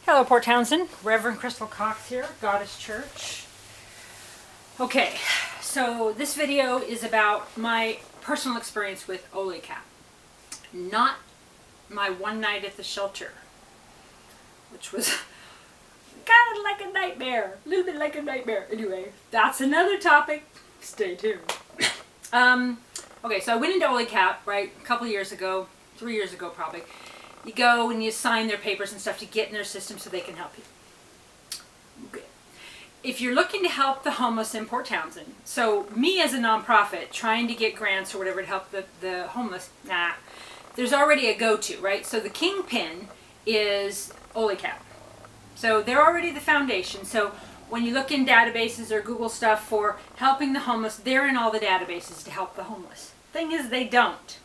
Hello, Port Townsend. Reverend Crystal Cox here, Goddess Church. Okay, so this video is about my personal experience with OlyCap. Not my one night at the shelter, which was kind of like a nightmare. A little bit like a nightmare. Anyway, that's another topic. Stay tuned. Okay, so I went into OlyCap, right, a couple years ago, 3 years ago probably. You go and you sign their papers and stuff to get in their system so they can help you. Okay. If you're looking to help the homeless in Port Townsend, so me as a nonprofit trying to get grants or whatever to help the homeless, there's already a go-to, right? So the kingpin is OlyCap. So they're already the foundation. So when you look in databases or Google stuff for helping the homeless, they're in all the databases to help the homeless. Thing is, they don't.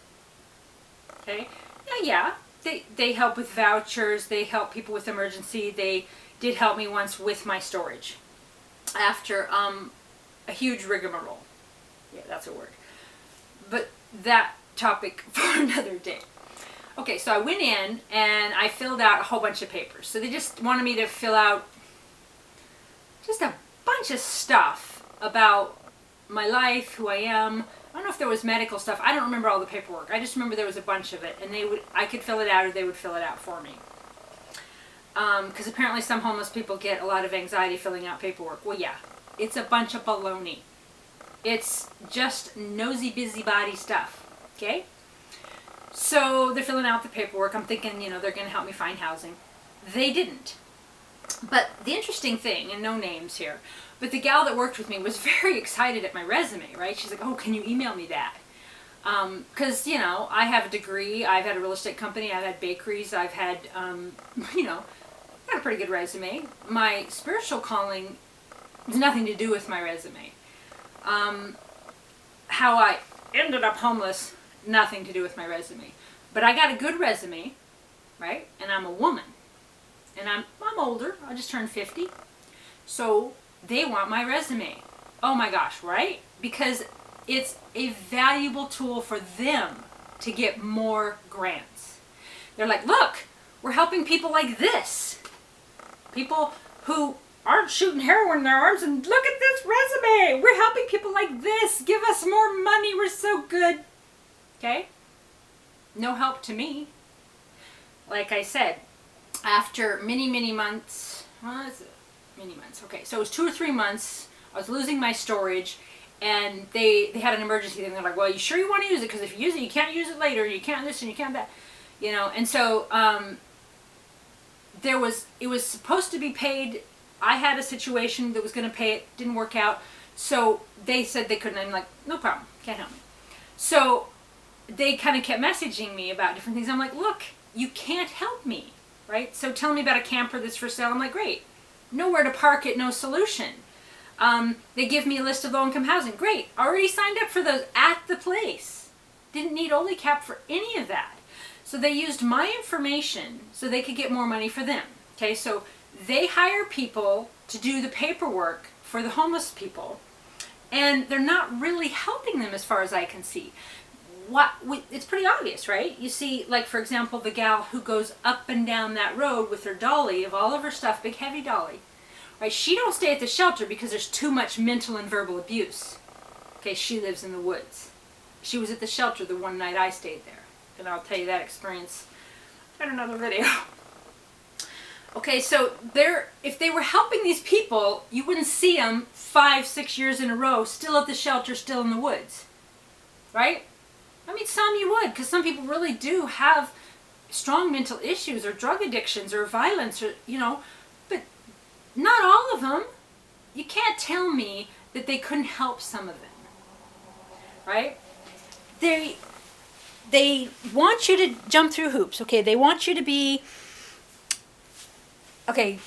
Okay? Yeah. They help with vouchers, they help people with emergency, they did help me once with my storage after a huge rigmarole. Yeah, that's a word. But that topic for another day. Okay, so I went in and I filled out a whole bunch of papers. So they just wanted me to fill out just a bunch of stuff about my life, who I am. I don't know if there was medical stuff. I don't remember all the paperwork. I just remember there was a bunch of it, and I could fill it out, or they would fill it out for me. Because apparently some homeless people get a lot of anxiety filling out paperwork. Well, yeah, it's a bunch of baloney. It's just nosy, busybody stuff. Okay? So they're filling out the paperwork. I'm thinking, they're going to help me find housing. They didn't. But the interesting thing, and no names here, but the gal that worked with me was very excited at my resume, right? She's like, oh, can you email me that? Because, I have a degree, I've had a real estate company, I've had bakeries, I've had, got a pretty good resume. My spiritual calling has nothing to do with my resume. How I ended up homeless, nothing to do with my resume. But I got a good resume, right? And I'm a woman. And I'm older, I just turned 50. So they want my resume. Oh my gosh, right? Because it's a valuable tool for them to get more grants. They're like, look, we're helping people like this. People who aren't shooting heroin in their arms, and look at this resume. We're helping people like this. Give us more money. We're so good. Okay? No help to me. Like I said, after many months, many months. Okay, so it was 2 or 3 months. I was losing my storage, and they had an emergency thing. They're like, well, you sure you want to use it? Because if you use it, you can't use it later. You can't this and you can't that. And so it was supposed to be paid. I had a situation that was going to pay it. Didn't work out. So they said they couldn't. I'm like, no problem. Can't help me. So they kind of kept messaging me about different things. I'm like, look, you can't help me. Right? So tell me about a camper that's for sale. I'm like, great. Nowhere to park it, no solution. They give me a list of low-income housing. Great. Already signed up for those at the place. Didn't need OlyCap for any of that. So they used my information so they could get more money for them. Okay, so they hire people to do the paperwork for the homeless people, and they're not really helping them as far as I can see. It's pretty obvious, right? You see, like, for example, the gal who goes up and down that road with her dolly of all of her stuff, big heavy dolly, right? She don't stay at the shelter because there's too much mental and verbal abuse. Okay, she lives in the woods. She was at the shelter the one night I stayed there, and I'll tell you that experience in another video. Okay, so if they were helping these people, you wouldn't see them 5-6 years in a row still at the shelter, still in the woods, right? I mean, some you would, because some people really do have strong mental issues or drug addictions or violence, or but not all of them. You can't tell me that they couldn't help some of them, right? They want you to jump through hoops, okay? They want you to be, okay,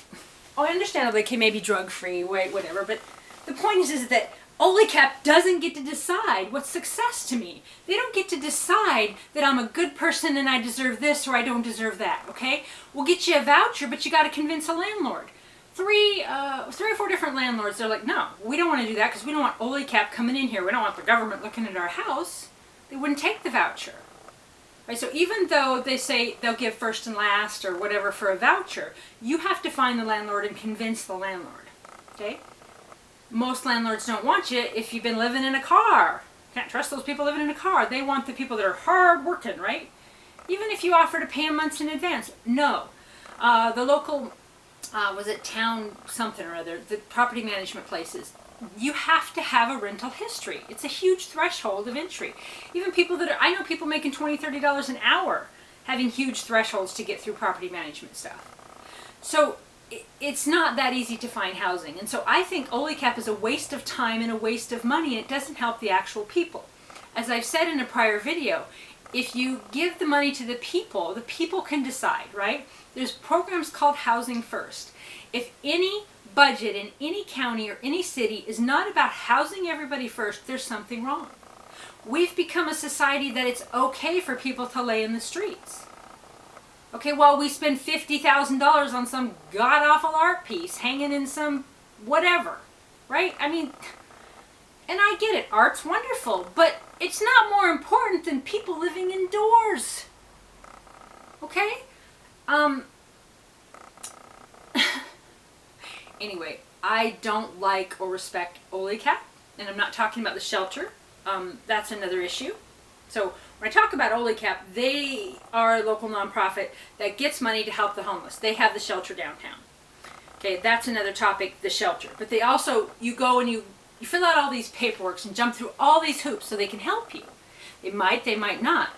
understandably, okay, maybe drug-free, whatever, but the point is that OlyCap doesn't get to decide what's success to me. They don't get to decide that I'm a good person and I deserve this or I don't deserve that, okay? We'll get you a voucher, but you got to convince a landlord. 3 or 4 different landlords, they're like, no, we don't want to do that because we don't want OlyCap coming in here. We don't want the government looking at our house. They wouldn't take the voucher. Right? So even though they say they'll give first and last or whatever for a voucher, you have to find the landlord and convince the landlord. Okay? Most landlords don't want you if you've been living in a car. Can't trust those people living in a car. They want the people that are hard working, right? Even if you offer to pay them months in advance. No. The local, was it Town something or other, the property management places, you have to have a rental history. It's a huge threshold of entry. Even people that are, I know people making $20, $30 an hour having huge thresholds to get through property management stuff. So it's not that easy to find housing. And so I think OlyCap is a waste of time and a waste of money, and it doesn't help the actual people. As I've said in a prior video, if you give the money to the people can decide, right? There's programs called Housing First. If any budget in any county or any city is not about housing everybody first, there's something wrong. We've become a society that it's okay for people to lay in the streets. Okay, while we spend $50,000 on some god-awful art piece hanging in some whatever, right? I mean, and I get it, art's wonderful, but it's not more important than people living indoors. Okay? Anyway, I don't like or respect OlyCap, and I'm not talking about the shelter. That's another issue. So when I talk about OlyCap, they are a local nonprofit that gets money to help the homeless. They have the shelter downtown. Okay, that's another topic, the shelter. But they also, you go and you fill out all these paperwork and jump through all these hoops so they can help you. They might not.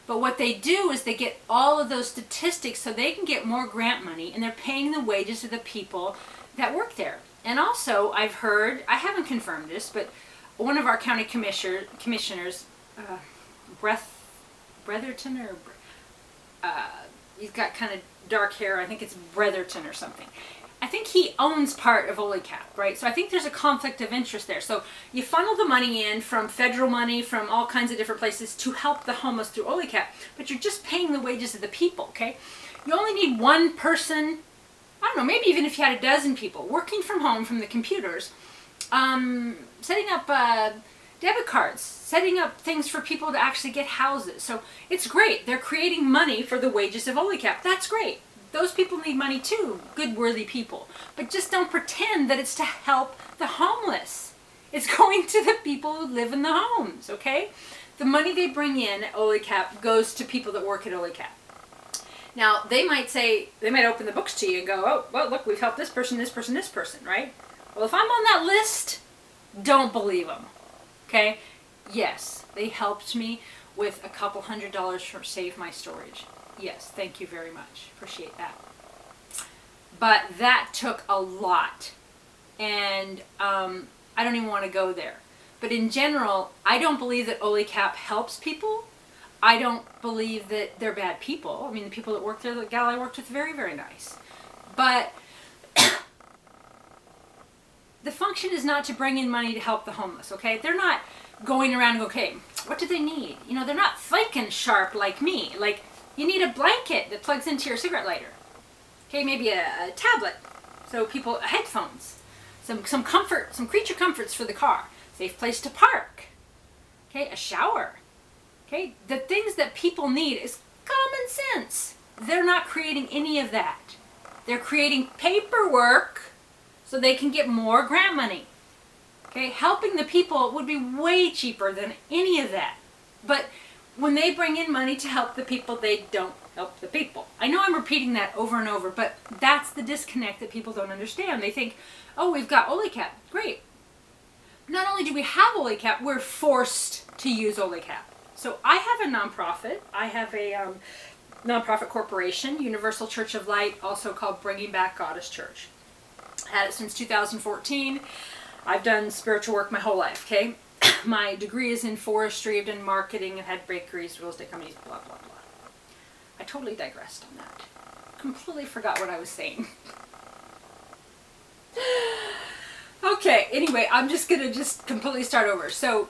But what they do is they get all of those statistics so they can get more grant money, and they're paying the wages of the people that work there. And also, I've heard, I haven't confirmed this, but one of our county commissioners, Bretherton, or he's got kind of dark hair, I think it's Bretherton or something. I think he owns part of OlyCap, right? So I think there's a conflict of interest there. So you funnel the money in from federal money, from all kinds of different places to help the homeless through OlyCap, but you're just paying the wages of the people, okay? You only need one person, I don't know, maybe even if you had a dozen people working from home from the computers, setting up debit cards, setting up things for people to actually get houses. So it's great. They're creating money for the wages of OlyCap. That's great. Those people need money too, good, worthy people. But just don't pretend that it's to help the homeless. It's going to the people who live in the homes, okay? The money they bring in at OlyCap goes to people that work at OlyCap. Now, they might say, they might open the books to you and go, oh, well, look, we've helped this person, this person, this person, right? Well, if I'm on that list, don't believe them, okay? Yes, they helped me with a couple $100 for Save My Storage. Yes, thank you very much. Appreciate that. But that took a lot. And I don't even want to go there. But in general, I don't believe that OlyCap helps people. I don't believe that they're bad people. I mean, the people that work there, the gal I worked with, very, very nice. But the function is not to bring in money to help the homeless, okay? They're not going around and go, okay, what do they need? You know, they're not thinking sharp like me. Like, you need a blanket that plugs into your cigarette lighter. Okay, maybe a tablet. So people, headphones. Some comfort, some creature comforts for the car. Safe place to park. Okay, a shower. Okay, the things that people need is common sense. They're not creating any of that. They're creating paperwork so they can get more grant money. Okay, helping the people would be way cheaper than any of that. But when they bring in money to help the people, they don't help the people. I know I'm repeating that over and over, but that's the disconnect that people don't understand. They think, oh, we've got OlyCap. Great. Not only do we have OlyCap, we're forced to use OlyCap. So I have a nonprofit. I have a nonprofit corporation, Universal Church of Light, also called Bringing Back Goddess Church. Had it since 2014. I've done spiritual work my whole life, okay? My degree is in forestry. I've done marketing. I've had bakeries, real estate companies, blah, blah, blah. I totally digressed on that. Completely forgot what I was saying. Okay, anyway, I'm just going to completely start over. So,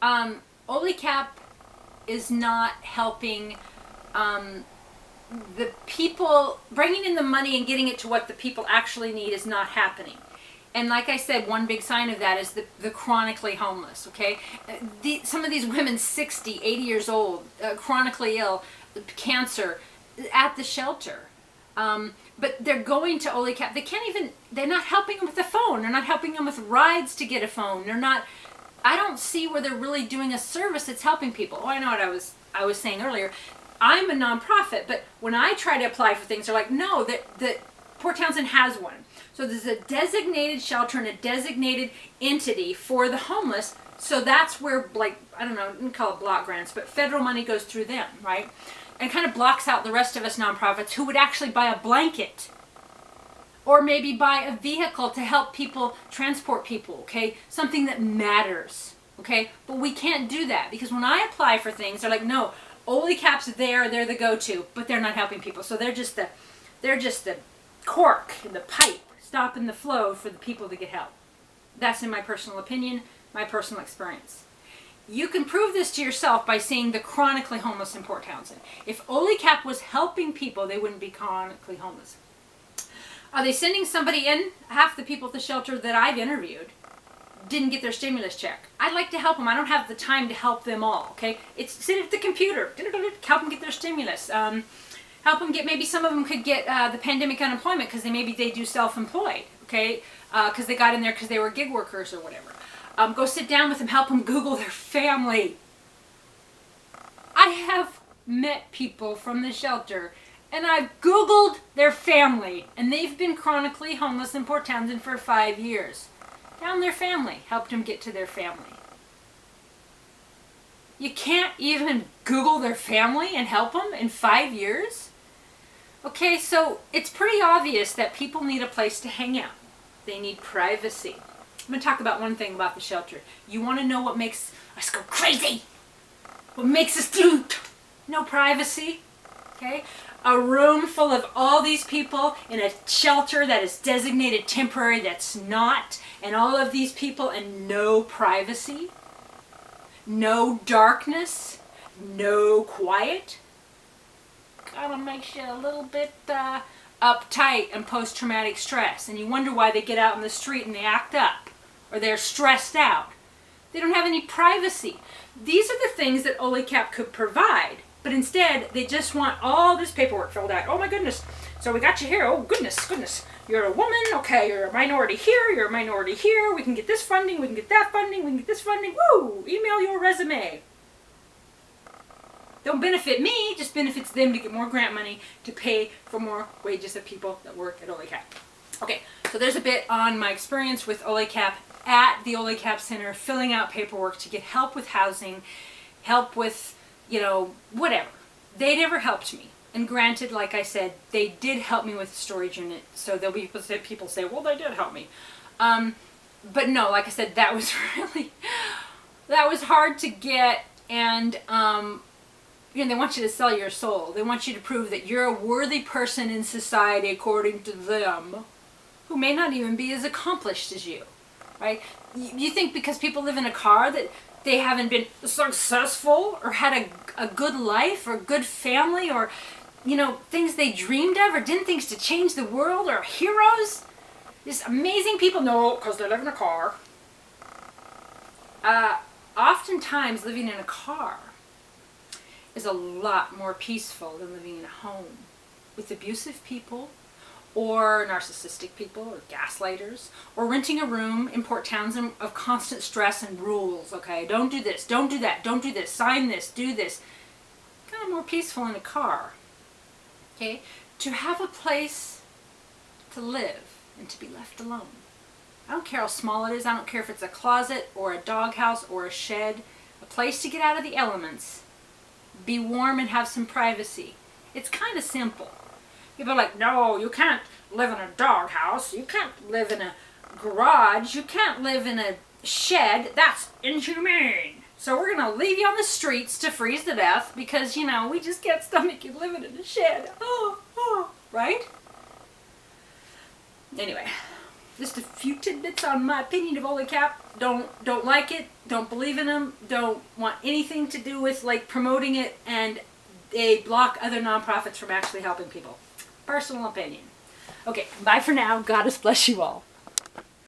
OlyCap is not helping the people. Bringing in the money and getting it to what the people actually need is not happening. And like I said, one big sign of that is the chronically homeless, okay? Some of these women, 60, 80 years old, chronically ill, cancer, at the shelter. But they're going to OlyCap. They're not helping them with the phone. They're not helping them with rides to get a phone. I don't see where they're really doing a service that's helping people. Oh, I know what I was saying earlier. I'm a nonprofit, but when I try to apply for things, they're like, no, that Port Townsend has one. So there's a designated shelter and a designated entity for the homeless. So that's where, like, I don't know, we call it block grants, but federal money goes through them, right? And kind of blocks out the rest of us nonprofits who would actually buy a blanket or maybe buy a vehicle to help people, transport people, okay? Something that matters, okay? But we can't do that because when I apply for things, they're like, no, OlyCap's there, they're the go-to, but they're not helping people. So they're just the cork in the pipe, stopping the flow for the people to get help. That's in my personal opinion, my personal experience. You can prove this to yourself by seeing the chronically homeless in Port Townsend. If OlyCap was helping people, they wouldn't be chronically homeless. Are they sending somebody in? Half the people at the shelter that I've interviewed didn't get their stimulus check. I'd like to help them. I don't have the time to help them all, okay? It's sit at the computer, help them get their stimulus. Help them get, maybe some of them could get the pandemic unemployment because maybe they do self-employed, okay? Because they got in there because they were gig workers or whatever. Go sit down with them, help them Google their family. I have met people from the shelter and I've Googled their family and they've been chronically homeless in Port Townsend for 5 years. Found their family, helped them get to their family. You can't even Google their family and help them in 5 years? Okay, so it's pretty obvious that people need a place to hang out. They need privacy. I'm going to talk about one thing about the shelter. You want to know what makes us go crazy? What makes us do no privacy? Okay? A room full of all these people in a shelter that is designated temporary that's not, and all of these people and no privacy, no darkness, no quiet. Kind of makes you a little bit uptight and post-traumatic stress. And you wonder why they get out in the street and they act up. Or they're stressed out. They don't have any privacy. These are the things that OlyCap could provide. But instead, they just want all this paperwork filled out. Oh my goodness. So we got you here. Oh goodness. You're a woman. Okay, you're a minority here. You're a minority here. We can get this funding. We can get that funding. We can get this funding. Woo! Email your resume. Don't benefit me, just benefits them to get more grant money to pay for more wages of people that work at OlyCap. Okay, so there's a bit on my experience with OlyCap at the OlyCap Center, filling out paperwork to get help with housing, help with, whatever. They never helped me. And granted, like I said, they did help me with the storage unit, so there'll be people say, well, they did help me. But no, like I said, that was hard to get, and they want you to sell your soul. They want you to prove that you're a worthy person in society according to them, who may not even be as accomplished as you, right? You think because people live in a car that they haven't been successful or had a good life or good family or, things they dreamed of or did things to change the world or heroes? These amazing people, no, because they live in a car. Oftentimes living in a car is a lot more peaceful than living in a home with abusive people or narcissistic people or gaslighters or renting a room in Port Townsend of constant stress and rules. Okay, don't do this, don't do that, don't do this, sign this, do this. Kind of more peaceful in a car. Okay, to have a place to live and to be left alone. I don't care how small it is. I don't care if it's a closet or a doghouse or a shed. A place to get out of the elements. Be warm and have some privacy. It's kind of simple. People are like, no, you can't live in a doghouse. You can't live in a garage. You can't live in a shed. That's inhumane. So we're going to leave you on the streets to freeze to death because, we just can't stomach you living in a shed. Right? Anyway, just a few tidbits on my opinion of OlyCap. Don't like it. Don't believe in them. Don't want anything to do with promoting it, and they block other nonprofits from actually helping people. Personal opinion. Okay, bye for now. God bless you all.